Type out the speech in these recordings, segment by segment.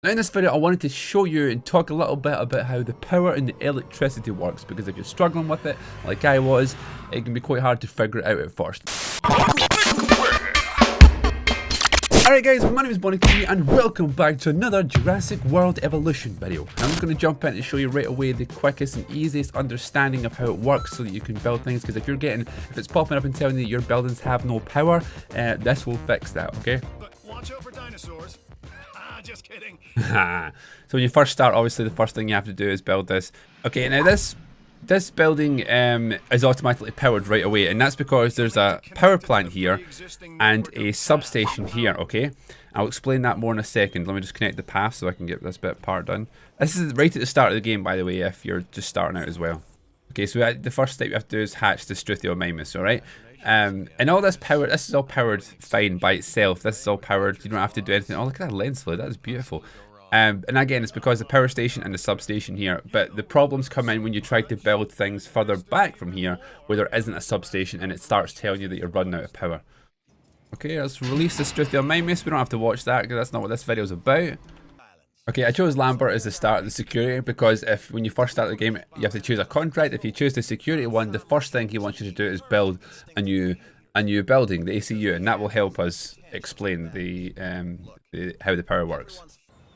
Now in this video I wanted to show you and talk a little bit about how the power and the electricity works, because if you're struggling with it like I was, it can be quite hard to figure it out at first. Alright guys, my name is Kiwi and welcome back to another Jurassic World Evolution video. I'm just going to jump in and show you right away the quickest and easiest understanding of how it works so that you can build things, because if it's popping up and telling you that your buildings have no power, this will fix that, okay? But watch out for dinosaurs. Just kidding. So when you first start, obviously the first thing you have to do is build this. Okay, now this building is automatically powered right away, and that's because there's a power plant here and a substation here, okay? I'll explain that more in a second. Let me just connect the path so I can get this bit part done. This is right at the start of the game, by the way, if you're just starting out as well. Okay, so the first step you have to do is hatch the Struthiomimus, alright? And all this power, this is all powered fine by itself. This is all powered, you don't have to do anything. Oh, look at that lens flare, that is beautiful. And again, it's because the power station and the substation here, but the problems come in when you try to build things further back from here where there isn't a substation and it starts telling you that you're running out of power. Okay, let's release the Struthiomimus. We don't have to watch that because that's not what this video is about. Okay, I chose Lambert as the start of the security because when you first start the game, you have to choose a contract. If you choose the security one, the first thing he wants you to do is build a new building, the ACU, and that will help us explain how the power works.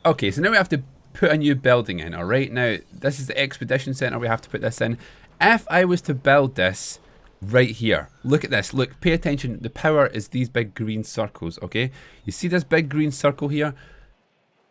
Okay, so now we have to put a new building in, alright? Now, this is the Expedition Center, we have to put this in. If I was to build this right here, look at this, look, pay attention, the power is these big green circles, okay? You see this big green circle here?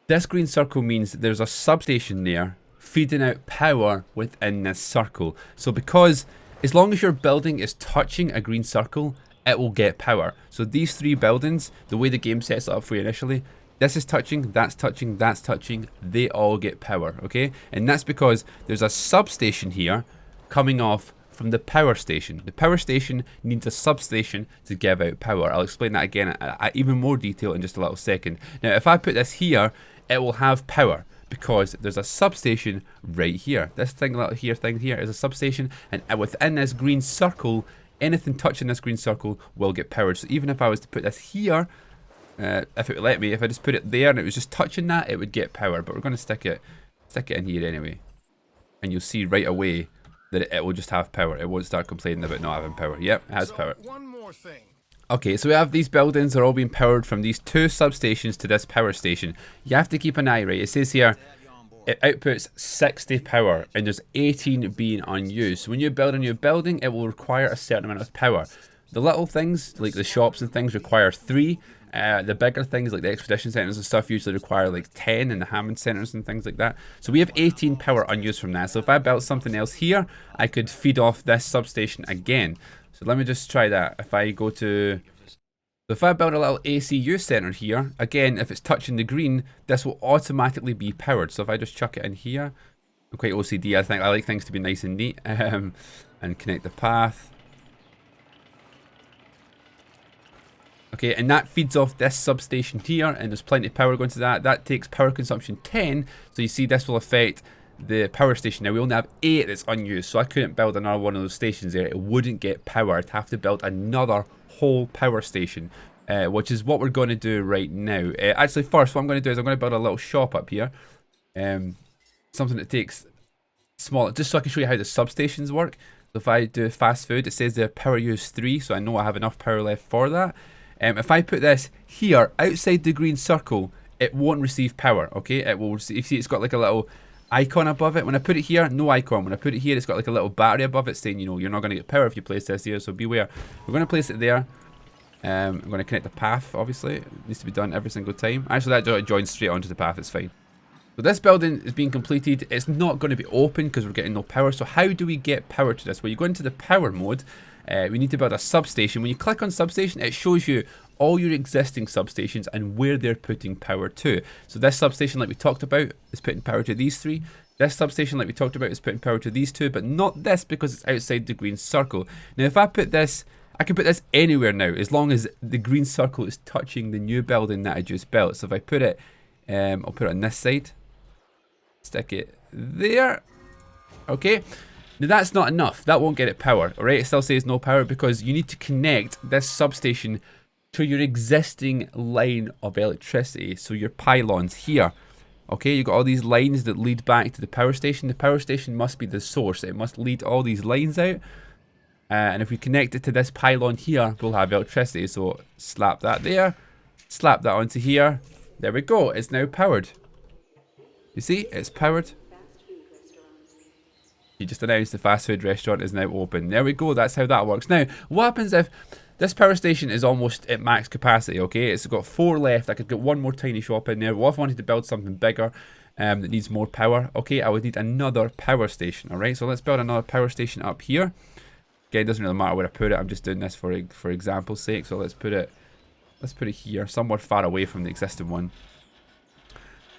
This green circle means there's a substation there feeding out power within this circle. So because, as long as your building is touching a green circle, it will get power. So these three buildings, the way the game sets it up for you initially, this is touching, that's touching, that's touching, they all get power, okay? And that's because there's a substation here coming off from the power station. The power station needs a substation to give out power. I'll explain that again at even more detail in just a little second. Now, if I put this here, it will have power because there's a substation right here. This thing here is a substation, and within this green circle, anything touching this green circle will get powered. So even if I was to put this here, if it would let me, if I just put it there and it was just touching that, it would get power. But we're going to stick it in here anyway, and you'll see right away that it will just have power. It won't start complaining about not having power. Yep, it has power. One more thing. Okay, so we have these buildings are all being powered from these two substations to this power station. You have to keep an eye, right? It says here it outputs 60 power and there's 18 being unused. So when you build a new building, it will require a certain amount of power. The little things, like the shops and things, require 3. The bigger things, like the expedition centers and stuff, usually require like 10, and the Hammond centers and things like that. So we have 18 power unused from that. So if I built something else here, I could feed off this substation again. So let me just try that. If I build a little ACU center here, again, if it's touching the green, this will automatically be powered. So if I just chuck it in here, I'm quite OCD. I like things to be nice and neat. And connect the path. Okay, and that feeds off this substation here, and there's plenty of power going to that. That takes power consumption 10, so you see this will affect the power station. Now we only have 8 that's unused, so I couldn't build another one of those stations there. It wouldn't get power. I'd have to build another whole power station, which is what we're going to do right now. Actually, first, what I'm going to do is I'm going to build a little shop up here. Something that takes smaller, just so I can show you how the substations work. So if I do fast food, it says the power use 3, so I know I have enough power left for that. If I put this here outside the green circle, it won't receive power, okay? It will receive, you see it's got like a little icon above it. When I put it here, no icon. When I put it here, it's got like a little battery above it saying, you know, you're not going to get power if you place this here, so beware. We're going to place it there. I'm going to connect the path, obviously. It needs to be done every single time. Actually, that joins straight onto the path, it's fine. So this building is being completed. It's not going to be open because we're getting no power. So how do we get power to this? Well, you go into the power mode. We need to build a substation. When you click on substation, it shows you all your existing substations and where they're putting power to. So this substation, like we talked about, is putting power to these 3. This substation, like we talked about, is putting power to these 2, but not this because it's outside the green circle. Now, if I put this, I can put this anywhere now, as long as the green circle is touching the new building that I just built. So if I put it, I'll put it on this side, stick it there. Okay. Now that's not enough. That won't get it power, alright? It still says no power because you need to connect this substation to your existing line of electricity. So your pylons here. Okay, you've got all these lines that lead back to the power station. The power station must be the source. It must lead all these lines out. And if we connect it to this pylon here, we'll have electricity. So slap that there. Slap that onto here. There we go. It's now powered. You see? It's powered. You just announced the fast food restaurant is now open. There we go. That's how that works. Now, what happens if this power station is almost at max capacity, okay? It's got 4 left. I could get one more tiny shop in there. What if I wanted to build something bigger that needs more power? Okay, I would need another power station, all right? So let's build another power station up here. Again, it doesn't really matter where I put it. I'm just doing this for example's sake. So let's put it here, somewhere far away from the existing one.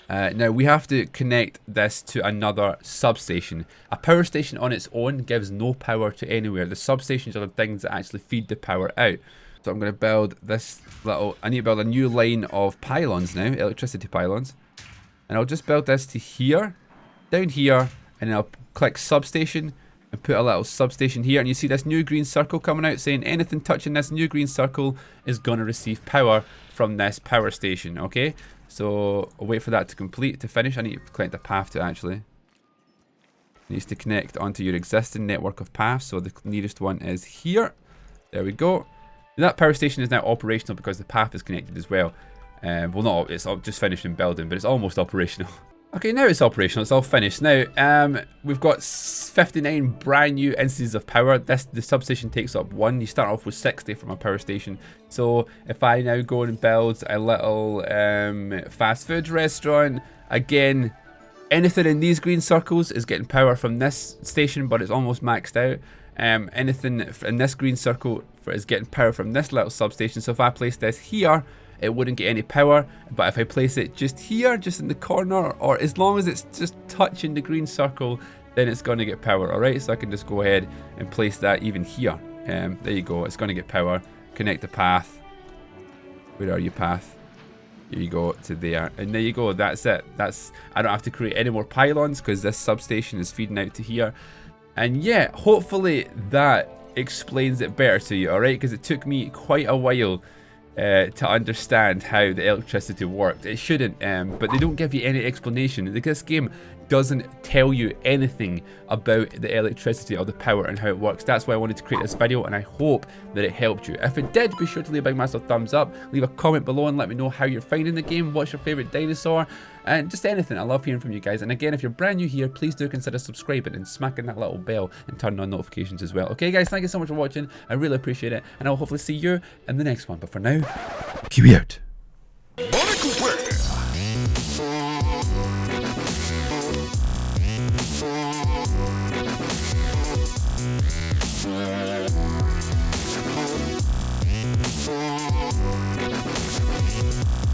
Now we have to connect this to another substation. A power station on its own gives no power to anywhere. The substations are the things that actually feed the power out. So I'm going to build this little, I need to build a new line of pylons now, electricity pylons. And I'll just build this to here, down here, and then I'll click substation and put a little substation here. And you see this new green circle coming out saying anything touching this new green circle is going to receive power from this power station, okay? So I'll wait for that to complete, to finish. I need to connect a path to actually. It needs to connect onto your existing network of paths. So the nearest one is here. There we go. That power station is now operational because the path is connected as well. Well, not, it's just finished in building, but it's almost operational. Okay, now it's operational. It's all finished. Now, we've got 59 brand new instances of power. The substation takes up 1. You start off with 60 from a power station. So if I now go and build a little fast food restaurant, again, anything in these green circles is getting power from this station, but it's almost maxed out. Anything in this green circle is getting power from this little substation. So if I place this here, it wouldn't get any power, but if I place it just here, just in the corner, or as long as it's just touching the green circle, then it's going to get power, alright? So I can just go ahead and place that even here. There you go, it's going to get power. Connect the path. Where are you, path? Here you go, to there. And there you go, that's it. I don't have to create any more pylons because this substation is feeding out to here. And yeah, hopefully that explains it better to you, alright? Because it took me quite a while to understand how the electricity worked. It shouldn't, but they don't give you any explanation. This game doesn't tell you anything about the electricity or the power and how it works. That's why I wanted to create this video, and I hope that it helped you. If it did, be sure to leave a big massive thumbs up, leave a comment below and let me know how you're finding the game, what's your favourite dinosaur, and just anything. I love hearing from you guys. And again, if you're brand new here, please do consider subscribing and smacking that little bell and turning on notifications as well. Okay guys, thank you so much for watching. I really appreciate it, and I'll hopefully see you in the next one. But for now, Kiwi out.